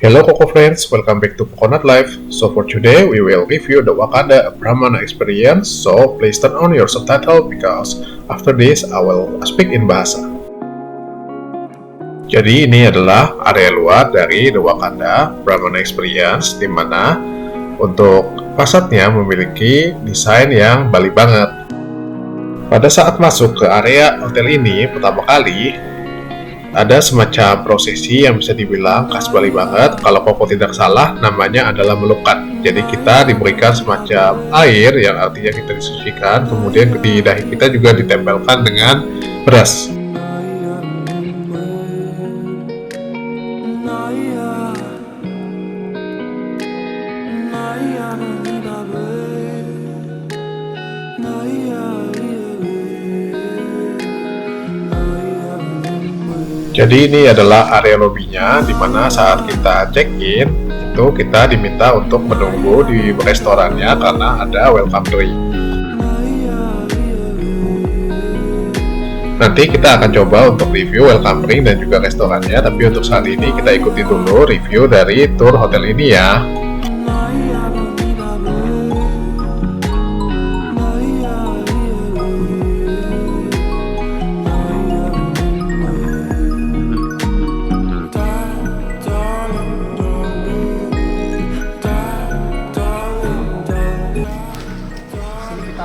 Hello Coco friends, welcome back to Coconut Life. So for today we will review the Wakanda Brahmana experience. So please turn on your subtitle because after this I will speak in bahasa. Jadi ini adalah area luar dari The Wakanda Brahmana Experience, di mana untuk fasadnya memiliki desain yang Bali banget. Pada saat masuk ke area hotel ini pertama kali, ada semacam prosesi yang bisa dibilang khas Bali banget. Kalau Koko tidak salah, namanya adalah melukat. Jadi kita diberikan semacam air yang artinya kita disucikan, kemudian di dahi kita juga ditempelkan dengan beras. Jadi ini adalah area lobbynya, dimana saat kita check-in itu kita diminta untuk menunggu di restorannya karena ada welcome drink. Nanti kita akan coba untuk review welcome drink dan juga restorannya, tapi untuk saat ini kita ikuti dulu review dari tour hotel ini ya.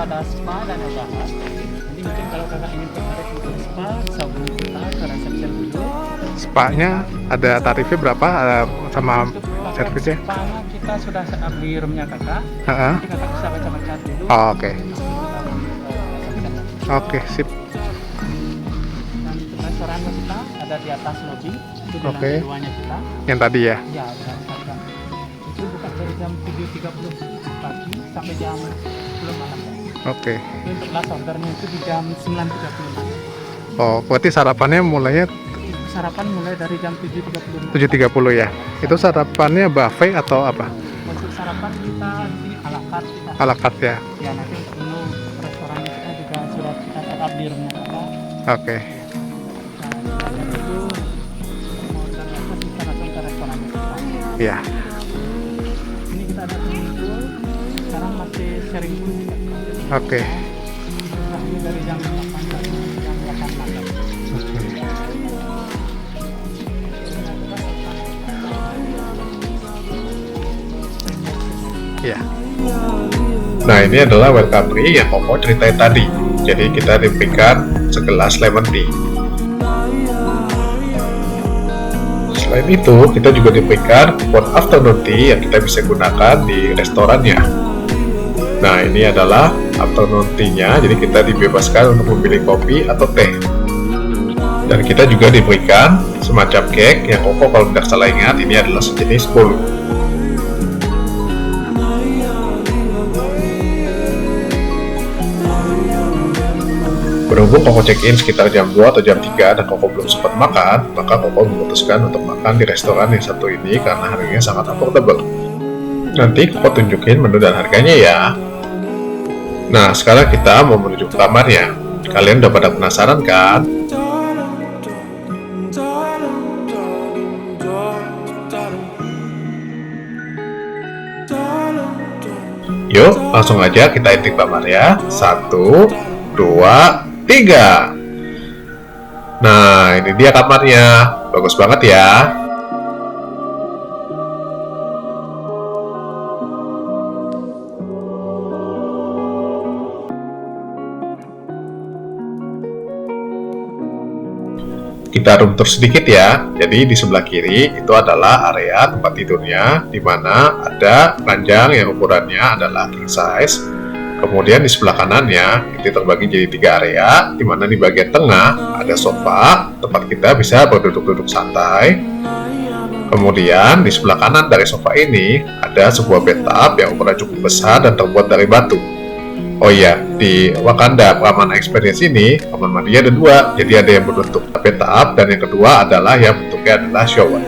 Ada spa dan rebahan. Jadi mungkin kalau kakak ingin tertarik untuk spa, bisa hubungi kita ke resepsi dulu. Spa-nya ada tarifnya berapa sama servisnya? Spa-nya kita sudah set up di roomnya kakak. Heeh. Jadi kakak bisa baca-baca dulu. Oh, oke. Oke, sip. Dan untuk restoran kita ada di atas lobby. Itu di Oke. lantai 2-nya kita. Yang tadi ya. Ya, benar sekali. Itu buka dari jam 7.30 pagi sampai jam 10 malam. Oke. Jadi untuk last ordernya itu di jam 9.30 malam. Oh, berarti sarapannya mulainya Sarapan mulai dari jam 7.30. 7.30 ya. Itu sarapannya buffet atau apa? Untuk sarapan kita di sini ala carte kita. Ala carte ya. Ya, nanti untuk menu restoran kita juga sudah kita set up di roomnya kakak. Oke. Nah, dari itu mau order apa bisa langsung ke restoran kita. Iya. Ini kita ada swimming pool. Sekarang masih sharing pool juga. Oke. Ini dari jam 8 sampai jam 8 malam. Oke. Iya. Nah ini adalah welcome drink yang Koko ceritain tadi. Jadi kita diberikan segelas lemon tea. Selain itu, kita juga diberikan for afternoon tea yang kita bisa gunakan di restorannya. Nah ini adalah afternoon tea-nya, jadi kita dibebaskan untuk memilih kopi atau teh. Dan kita juga diberikan semacam cake yang Koko kalau tidak salah ingat ini adalah sejenis bolu. Berhubung Koko check-in sekitar jam 2 atau jam 3 dan Koko belum sempat makan, maka Koko memutuskan untuk makan di restoran yang satu ini karena harganya sangat affordable. Nanti Koko tunjukin menu dan harganya ya. Nah, sekarang kita mau menuju ke kamarnya. Kalian udah pada penasaran kan? Yuk, langsung aja kita intip kamar ya. 1, 2, 3. Nah, ini dia kamarnya. Bagus banget ya. Kita room tour sedikit ya. Jadi di sebelah kiri itu adalah area tempat tidurnya, di mana ada ranjang yang ukurannya adalah king size. Kemudian di sebelah kanannya itu terbagi jadi 3 area, di mana di bagian tengah ada sofa, tempat kita bisa berduduk-duduk santai. Kemudian di sebelah kanan dari sofa ini ada sebuah bathtub yang ukuran cukup besar dan terbuat dari batu. Oh iya, di Wakanda Brahmana Experience ini kamar mandinya ada 2, jadi ada yang berbentuk bathtub dan yang kedua adalah yang bentuknya adalah shower.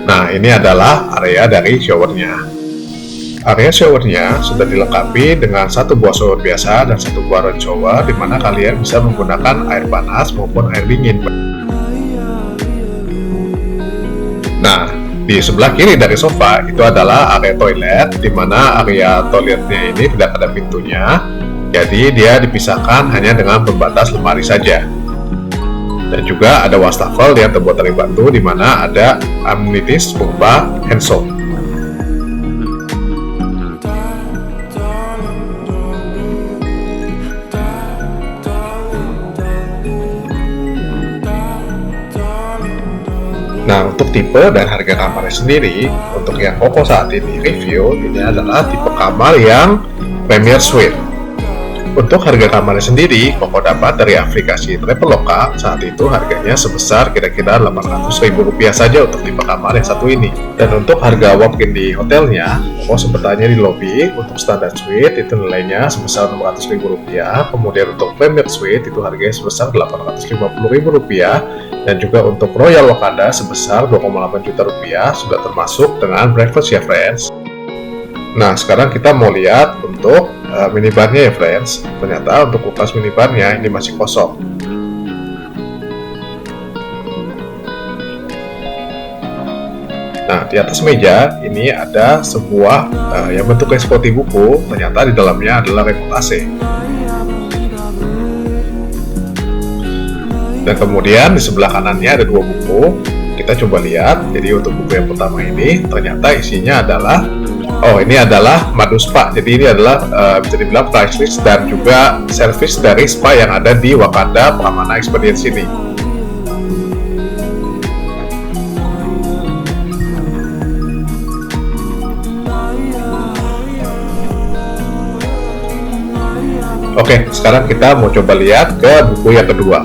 Nah, ini adalah area dari showernya. Area showernya sudah dilengkapi dengan satu buah shower biasa dan satu buah rain shower, di mana kalian bisa menggunakan air panas maupun air dingin. Nah, di sebelah kiri dari sofa itu adalah area toilet, di mana area toiletnya ini tidak ada pintunya, jadi dia dipisahkan hanya dengan pembatas lemari saja. Dan juga ada wastafel yang terbuat dari batu, di mana ada amenities berupa hand soap. Nah, untuk tipe dan harga kamarnya sendiri, untuk yang Koko saat ini review, ini adalah tipe kamar yang Premier Suite. Untuk harga kamarnya sendiri, Koko dapat dari aplikasi Traveloka. Saat itu harganya sebesar kira-kira Rp800.000 saja untuk tipe kamar yang satu ini. Dan untuk harga walk-in di hotelnya, Koko sempat tanya di lobby, untuk standar suite itu nilainya sebesar Rp600.000. Kemudian untuk Premier Suite itu harganya sebesar Rp850.000. Dan juga untuk Royal Locanda sebesar Rp2,8 juta sudah termasuk dengan breakfast ya friends. Nah, sekarang kita mau lihat untuk minibarnya ya friends. Ternyata untuk kulkas minibarnya ini masih kosong. Nah, di atas meja ini ada sebuah yang bentuknya seperti buku. Ternyata di dalamnya adalah remote AC. Dan kemudian di sebelah kanannya ada dua buku. Kita coba lihat. Jadi untuk buku yang pertama ini ternyata isinya adalah ini adalah madu spa. Jadi ini adalah bisa dibilang price list dan juga service dari spa yang ada di Wakanda Pramana Experience ini. Oke, sekarang kita mau coba lihat ke buku yang kedua.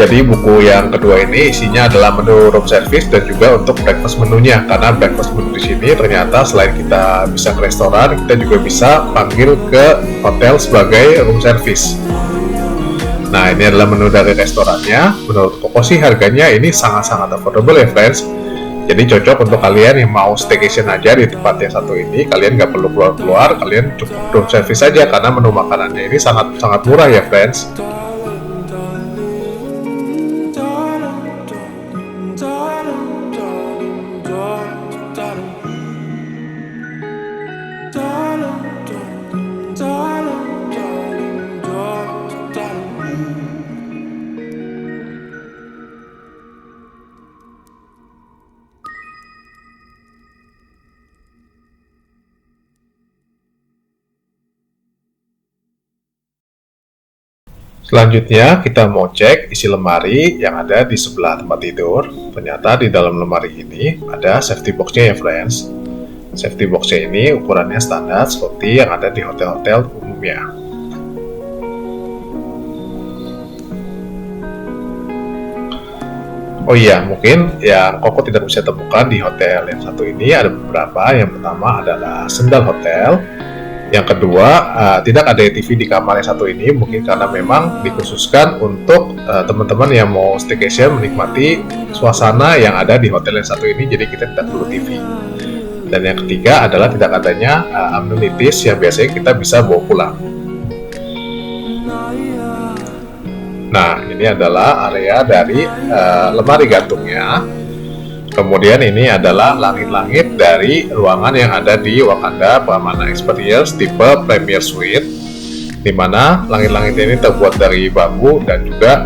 Jadi buku yang kedua ini isinya adalah menu room service dan juga untuk breakfast menunya. Karena breakfast menu di sini ternyata selain kita bisa ke restoran, kita juga bisa panggil ke hotel sebagai room service. Nah, ini adalah menu dari restorannya. Menurut Koko sih harganya ini sangat-sangat affordable ya friends. Jadi cocok untuk kalian yang mau staycation aja di tempat yang satu ini. Kalian nggak perlu keluar-keluar, kalian cukup room service saja karena menu makanannya ini sangat-sangat murah ya friends. Selanjutnya kita mau cek isi lemari yang ada di sebelah tempat tidur. Ternyata di dalam lemari ini ada safety box-nya ya friends. Safety box-nya ini ukurannya standar seperti yang ada di hotel-hotel umumnya. Oh iya, mungkin yang Koko tidak bisa temukan di hotel yang satu ini ada beberapa. Yang pertama adalah sendal hotel. Yang kedua, tidak ada TV di kamar yang satu ini, mungkin karena memang dikhususkan untuk teman-teman yang mau staycation menikmati suasana yang ada di hotel yang satu ini, jadi kita tidak perlu TV. Dan yang ketiga adalah tidak adanya amenities yang biasanya kita bisa bawa pulang. Nah, ini adalah area dari lemari gantungnya. Kemudian ini adalah langit-langit dari ruangan yang ada di Wakanda Pramana Experience tipe Premier Suite, di mana langit-langit ini terbuat dari bambu dan juga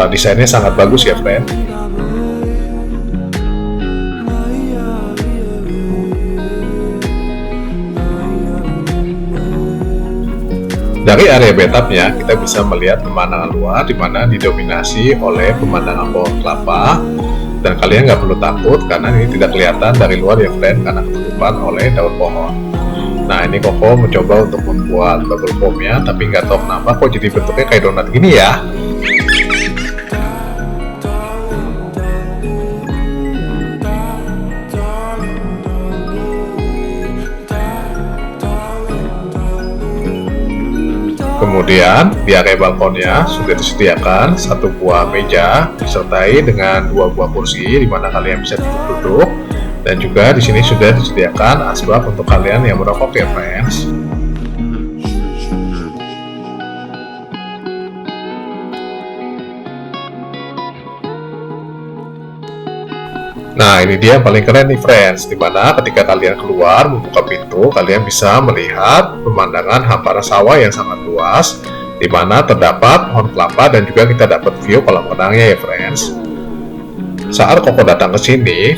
desainnya sangat bagus ya friend. Dari area bathtubnya kita bisa melihat pemandangan luar, di mana didominasi oleh pemandangan pohon kelapa. Dan kalian nggak perlu takut karena ini tidak kelihatan dari luar ya friend, karena ketutupan oleh daun pohon. Nah, ini Koko mencoba untuk membuat bubble foam-nya, tapi nggak tahu kenapa kok jadi bentuknya kayak donat gini ya. Kemudian di area balkonnya sudah disediakan satu buah meja disertai dengan 2 buah kursi di mana kalian bisa duduk-duduk, dan juga di sini sudah disediakan asbak untuk kalian yang merokok ya friends. Nah, ini dia yang paling keren nih friends, dimana ketika kalian keluar membuka pintu, kalian bisa melihat pemandangan hamparan sawah yang sangat luas, dimana terdapat pohon kelapa dan juga kita dapat view kolam renangnya ya friends. Saat Koko datang ke sini,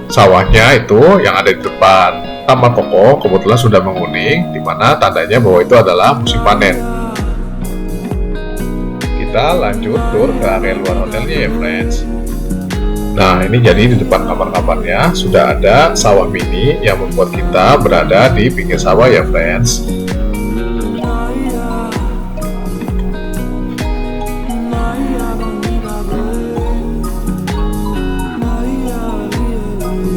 sawahnya itu yang ada di depan taman Koko kebetulan sudah menguning, dimana tandanya bahwa itu adalah musim panen. Kita lanjut tur ke area luar hotelnya ya friends. Nah, ini jadi di depan kamar-kamarnya sudah ada sawah mini yang membuat kita berada di pinggir sawah ya friends.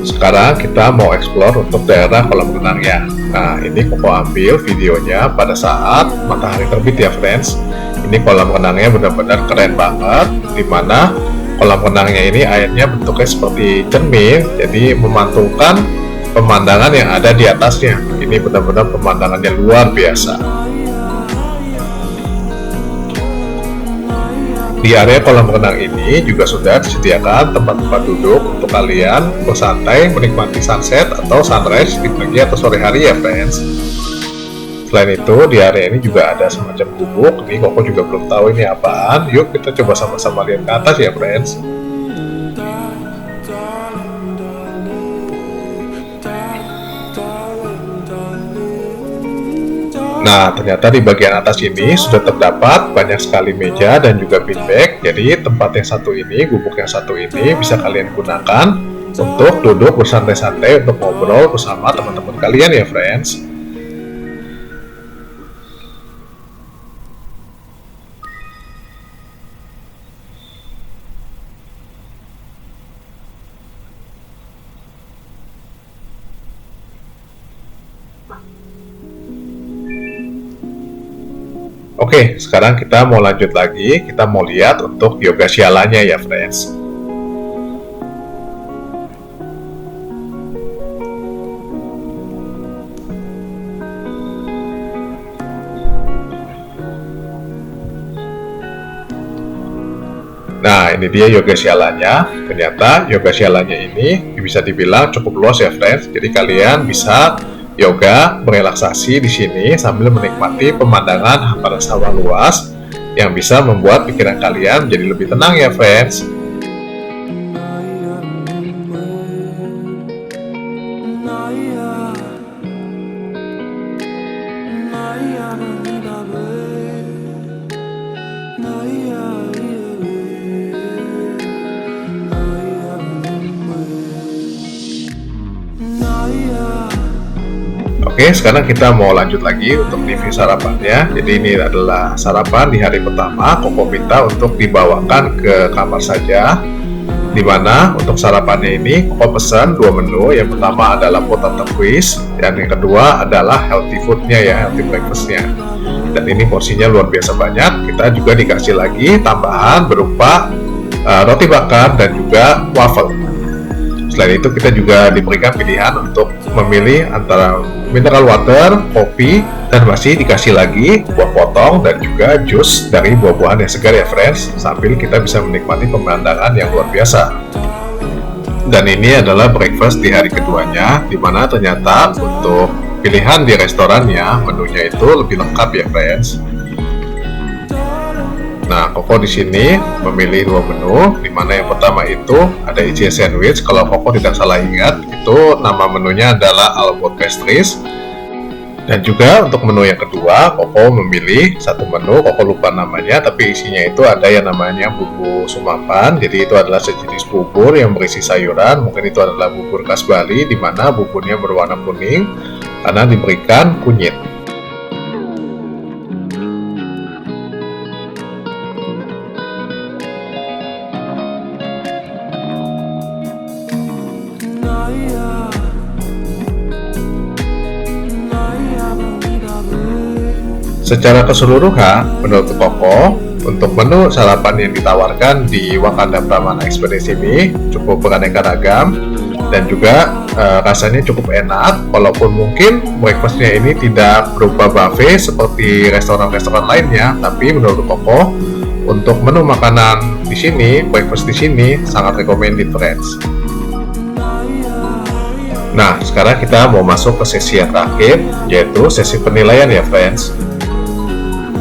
Sekarang kita mau explore untuk daerah kolam renangnya. Nah, ini Koko ambil videonya pada saat matahari terbit ya friends. Ini kolam renangnya benar-benar keren banget, dimana kolam renangnya ini airnya bentuknya seperti cermin, jadi memantulkan pemandangan yang ada di atasnya. Ini benar-benar pemandangannya luar biasa. Di area kolam renang ini juga sudah disediakan tempat-tempat duduk untuk kalian bersantai menikmati sunset atau sunrise di pagi atau sore hari ya friends. Selain itu, di area ini juga ada semacam gubuk. Ini Koko juga belum tahu ini apaan. Yuk kita coba sama-sama lihat ke atas ya friends. Nah, ternyata di bagian atas ini sudah terdapat banyak sekali meja dan juga beanbag. Jadi tempat yang satu ini, gubuk yang satu ini bisa kalian gunakan untuk duduk bersantai-santai untuk ngobrol bersama teman-teman kalian ya friends. Oke, sekarang kita mau lanjut lagi. Kita mau lihat untuk yoga shalanya ya friends. Nah, ini dia yoga shalanya. Ternyata yoga shalanya ini bisa dibilang cukup luas ya friends. Jadi kalian bisa yoga, merelaksasi di sini sambil menikmati pemandangan hamparan sawah luas yang bisa membuat pikiran kalian menjadi lebih tenang ya friends. Oke, sekarang kita mau lanjut lagi untuk review sarapannya. Jadi ini adalah sarapan di hari pertama. Koko minta untuk dibawakan ke kamar saja. Dimana untuk sarapannya ini Koko pesan 2 menu. Yang pertama adalah potato quiz, dan yang kedua adalah healthy foodnya ya, healthy breakfastnya. Dan ini porsinya luar biasa banyak. Kita juga dikasih lagi tambahan berupa roti bakar dan juga waffle. Selain itu kita juga diberikan pilihan untuk memilih antara mineral water, kopi, dan masih dikasih lagi buah potong dan juga jus dari buah-buahan yang segar ya friends, sambil kita bisa menikmati pemandangan yang luar biasa. Dan ini adalah breakfast di hari keduanya, dimana ternyata untuk pilihan di restorannya menunya itu lebih lengkap ya friends. Nah, Koko di sini memilih 2 menu, dimana yang pertama itu ada isian sandwich. Kalau Koko tidak salah ingat, itu nama menunya adalah Almond Pastries. Dan juga untuk menu yang kedua, Koko memilih satu menu, Koko lupa namanya, tapi isinya itu ada yang namanya bubur sumapan. Jadi itu adalah sejenis bubur yang berisi sayuran. Mungkin itu adalah bubur khas Bali, dimana buburnya berwarna kuning karena diberikan kunyit. Secara keseluruhan, menurut Koko, untuk menu sarapan yang ditawarkan di Wakanda Pramana Experience ini cukup beraneka ragam dan juga rasanya cukup enak, walaupun mungkin breakfastnya ini tidak berupa buffet seperti restoran-restoran lainnya, tapi menurut Koko untuk menu makanan di sini, breakfast di sini sangat recommended, friends. Nah, sekarang kita mau masuk ke sesi yang terakhir, yaitu sesi penilaian ya, friends.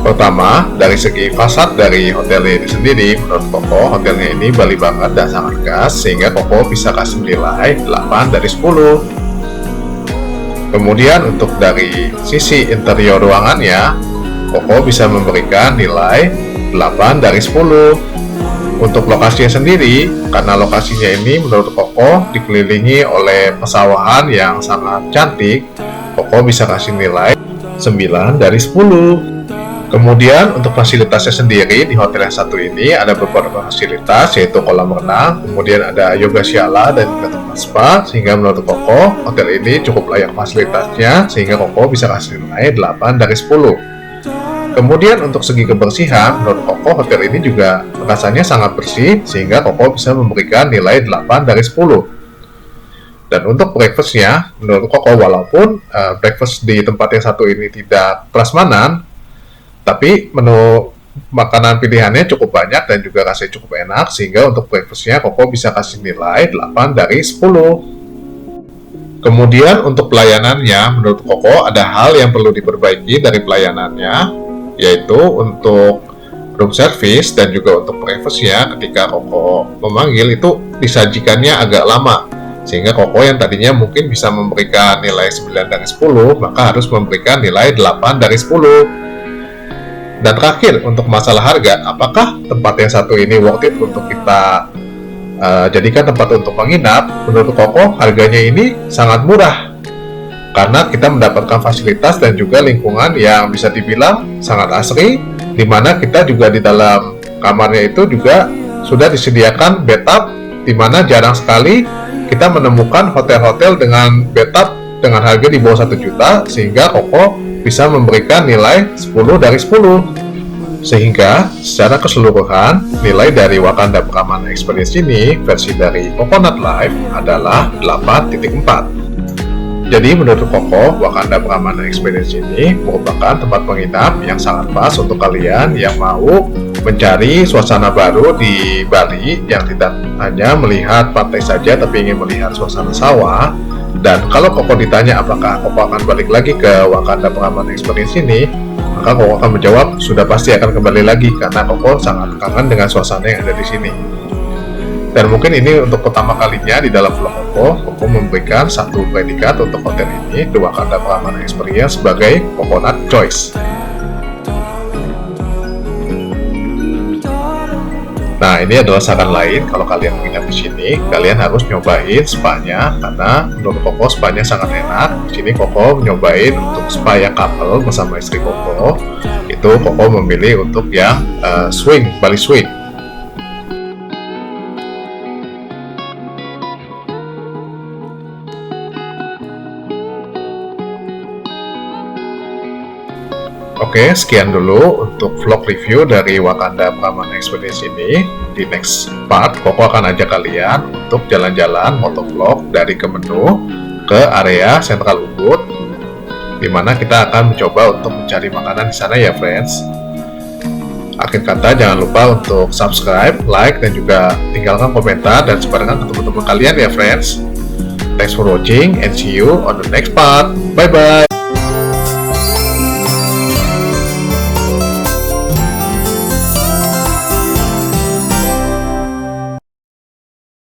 Pertama, dari segi fasad dari hotel ini sendiri, menurut Koko, hotelnya ini Bali banget dan sangat gas, sehingga Koko bisa kasih nilai 8 dari 10. Kemudian untuk dari sisi interior ruangannya, Koko bisa memberikan nilai 8 dari 10. Untuk lokasinya sendiri, karena lokasinya ini menurut Koko dikelilingi oleh pesawahan yang sangat cantik, Koko bisa kasih nilai 9 dari 10. Kemudian untuk fasilitasnya sendiri di hotel yang satu ini ada beberapa fasilitas, yaitu kolam renang, kemudian ada yoga syala dan juga tempat spa, sehingga menurut Koko hotel ini cukup layak fasilitasnya, sehingga Koko bisa kasih nilai 8 dari 10. Kemudian untuk segi kebersihan, menurut Koko hotel ini juga rasanya sangat bersih, sehingga Koko bisa memberikan nilai 8 dari 10. Dan untuk breakfastnya, menurut Koko walaupun breakfast di tempat yang satu ini tidak prasmanan, tapi menu makanan pilihannya cukup banyak dan juga rasanya cukup enak, sehingga untuk breakfastnya Koko bisa kasih nilai 8 dari 10. Kemudian untuk pelayanannya, menurut Koko ada hal yang perlu diperbaiki dari pelayanannya, yaitu untuk room service dan juga untuk breakfastnya ketika Koko memanggil itu disajikannya agak lama, sehingga Koko yang tadinya mungkin bisa memberikan nilai 9 dari 10, maka harus memberikan nilai 8 dari 10. Dan terakhir, untuk masalah harga, apakah tempat yang satu ini worth it untuk kita jadikan tempat untuk menginap? Menurut Koko, harganya ini sangat murah karena kita mendapatkan fasilitas dan juga lingkungan yang bisa dibilang sangat asri, di mana kita juga di dalam kamarnya itu juga sudah disediakan bathtub, di mana jarang sekali kita menemukan hotel-hotel dengan bathtub dengan harga di bawah 1 juta, sehingga Koko bisa memberikan nilai 10 dari 10. Sehingga secara keseluruhan nilai dari Wakanda Pramana Experience ini versi dari Coconut Life adalah 8.4. Jadi menurut Koko, Wakanda Pramana Experience ini merupakan tempat penginap yang sangat pas untuk kalian yang mau mencari suasana baru di Bali, yang tidak hanya melihat pantai saja tapi ingin melihat suasana sawah. Dan kalau Koko ditanya apakah Koko akan balik lagi ke Wakanda Pramana Experience ini, maka Koko akan menjawab sudah pasti akan kembali lagi karena Koko sangat kangen dengan suasana yang ada di sini. Dan mungkin ini untuk pertama kalinya di dalam vlog Koko memberikan satu predikat untuk hotel ini, The Wakanda Pramana Experience, sebagai Coconut Choice. Nah, ini adalah saran lain kalau kalian menginap di sini, kalian harus nyobain spa-nya karena menurut Koko spa-nya sangat enak. Di sini Koko nyobain untuk spa yang couple bersama istri Koko. Itu Koko memilih untuk yang swing, Bali Swing. Oke, sekian dulu untuk vlog review dari Wakanda Pramana Experience ini. Di next part, Koko akan ajak kalian untuk jalan-jalan motovlog dari Kemenlu ke area Sentral Ubud, dimana kita akan mencoba untuk mencari makanan di sana ya, friends. Akhir kata, jangan lupa untuk subscribe, like, dan juga tinggalkan komentar dan sebarkan ke teman-teman kalian ya, friends. Thanks for watching and see you on the next part. Bye-bye!